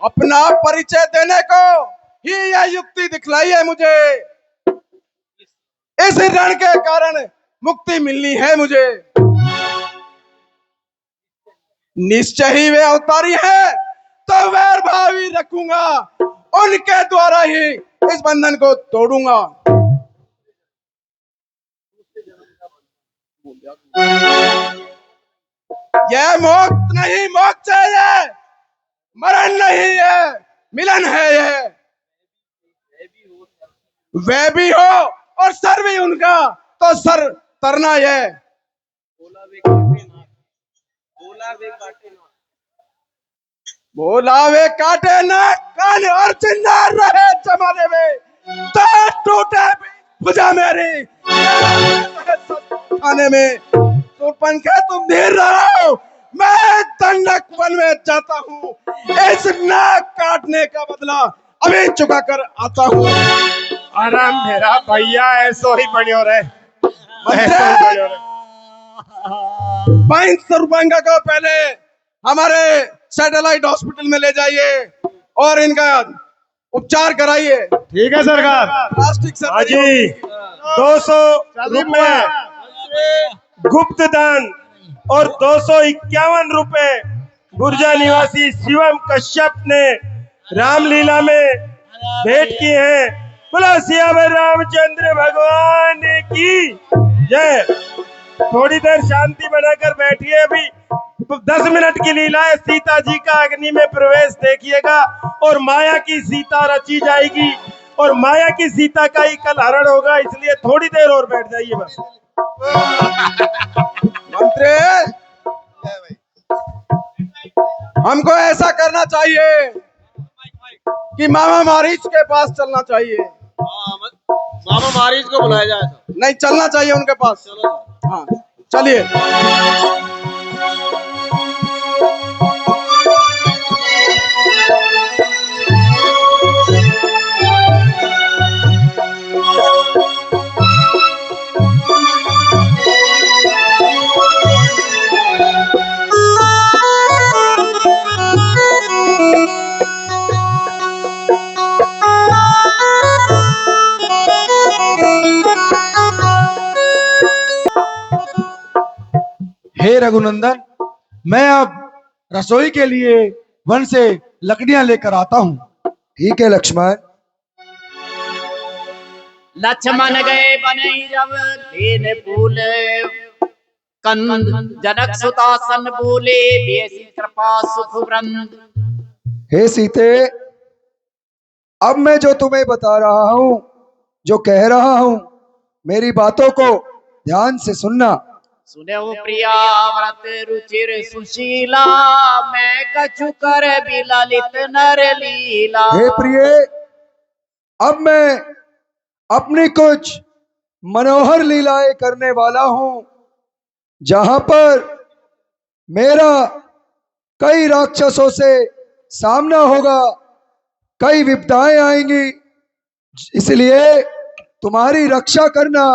Speaker 5: अपना परिचय देने को ही यह युक्ति दिखलाई है मुझे। इस रण के कारण मुक्ति मिलनी है मुझे। निश्चय ही वे अवतारी है तो वैर भाव ही रखूंगा, उनके द्वारा ही इस बंधन को तोड़ूंगा। यह मोक्ष नहीं, मोक्ष है यह, मरण नहीं है, मिलन है यह। वे भी हो और सर भी उनका, तो सर तरना यह। बोला वे काटे ना कान और चिंगार रहे जमाने में, तो टूटे भुजा मेरी खाने में। सुरपन के तुम धीर रहो, मैं दंडक वन में जाता हूँ, इस नाक काटने का बदला अभी चुका कर आता हूँ।
Speaker 7: अरे मेरा भैया ऐसो ही बढ़िया रहे।
Speaker 5: सुरपंगा को पहले हमारे सैटेलाइट हॉस्पिटल में ले जाइए और इनका उपचार कराइए।
Speaker 7: ठीक है सरकार।
Speaker 5: प्लास्टिक से
Speaker 7: हाजी 200 रुपए गुप्त दान और 251 रुपए गुर्जा निवासी शिवम कश्यप ने रामलीला में भेंट की हैं। बोलो सियावर रामचंद्र भगवान की जय। थोड़ी देर शांति बनाकर बैठिए। अभी 10 मिनट की लीला है। सीता जी का अग्नि में प्रवेश देखिएगा और माया की सीता रची जाएगी और माया की सीता का ही कल हरण होगा, इसलिए थोड़ी देर और बैठ जाइए बस।
Speaker 5: मंत्री
Speaker 1: हमको ऐसा करना चाहिए कि मामा मारीच के पास चलना चाहिए।
Speaker 8: मामा मारीच को बुलाया जाए।
Speaker 1: नहीं, चलना चाहिए उनके पास। हाँ, चलिए। हे रघुनंदन, मैं अब रसोई के लिए वन से लकड़ियां लेकर आता हूँ।
Speaker 2: ठीक है लक्ष्मण।
Speaker 4: लक्ष्मण गए बने जब लेने फूल कंद, जनक सुतासन बोले बेसी कृपा सुख वृंद।
Speaker 2: हे सीते, अब मैं जो तुम्हें बता रहा हूँ, जो कह रहा हूँ, मेरी बातों को ध्यान से सुनना।
Speaker 4: सुने हो प्रिया व्रत रुचिर सुशीला, मैं कछु कर बिललित नर लीला।
Speaker 2: हे प्रिय, अब मैं अपनी कुछ मनोहर लीलाएं करने वाला हूं, जहां पर मेरा कई राक्षसों से सामना होगा, कई विपदाएं आएंगी। इसलिए तुम्हारी रक्षा करना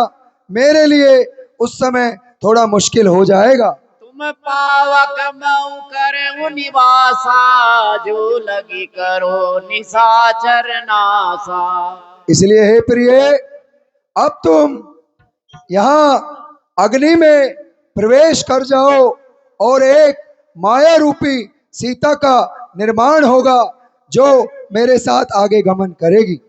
Speaker 2: मेरे लिए उस समय थोड़ा मुश्किल हो जाएगा।
Speaker 4: तुम पावक मऊ कर निवासा, जो लगी करो निशाचर नासा।
Speaker 2: इसलिए हे प्रिय, अब तुम यहाँ अग्नि में प्रवेश कर जाओ और एक माया रूपी सीता का निर्माण होगा, जो मेरे साथ आगे गमन करेगी।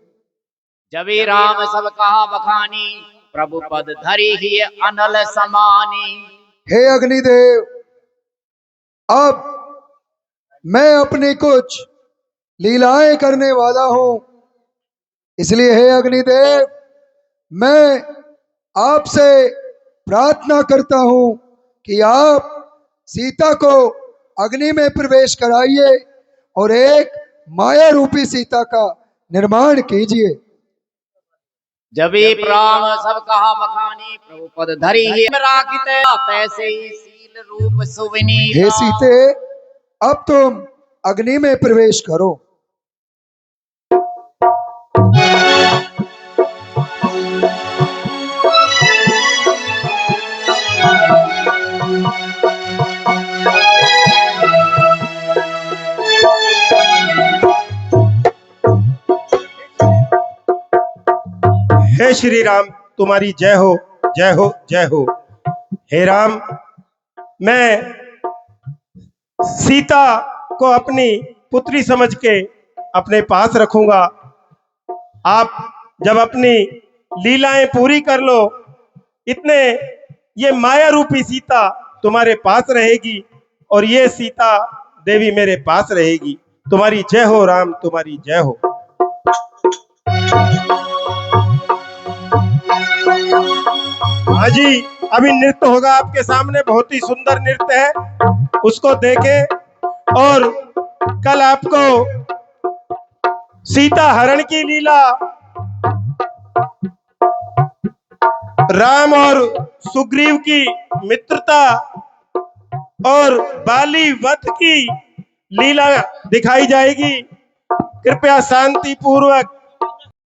Speaker 4: जबी राम सब कहा बखानी, प्रभु पद धरी ही अनल समानी।
Speaker 2: हे अग्निदेव, अब मैं अपनी कुछ लीलाएं करने वाला हूं, इसलिए हे अग्निदेव, मैं आपसे प्रार्थना करता हूं कि आप सीता को अग्नि में प्रवेश कराइए और एक माया रूपी सीता का निर्माण कीजिए।
Speaker 4: जबी राम सब कहा बखानी, प्रभु पद धरी ही राखित तैसे ही सील रूप सुविनी।
Speaker 2: हे सीते, अब तुम अग्नि में प्रवेश करो।
Speaker 7: हे श्री राम, तुम्हारी जय हो, जय हो, जय हो। हे राम, मैं सीता को अपनी पुत्री समझ के अपने पास रखूंगा। आप जब अपनी लीलाएं पूरी कर लो, इतने ये माया रूपी सीता तुम्हारे पास रहेगी और ये सीता देवी मेरे पास रहेगी। तुम्हारी जय हो राम, तुम्हारी जय हो। हाँ जी, अभी नृत्य होगा आपके सामने, बहुत ही सुंदर नृत्य है, उसको देखें। और कल आपको सीता हरण की लीला, राम और सुग्रीव की मित्रता और बाली वध की लीला दिखाई जाएगी। कृपया शांति पूर्वक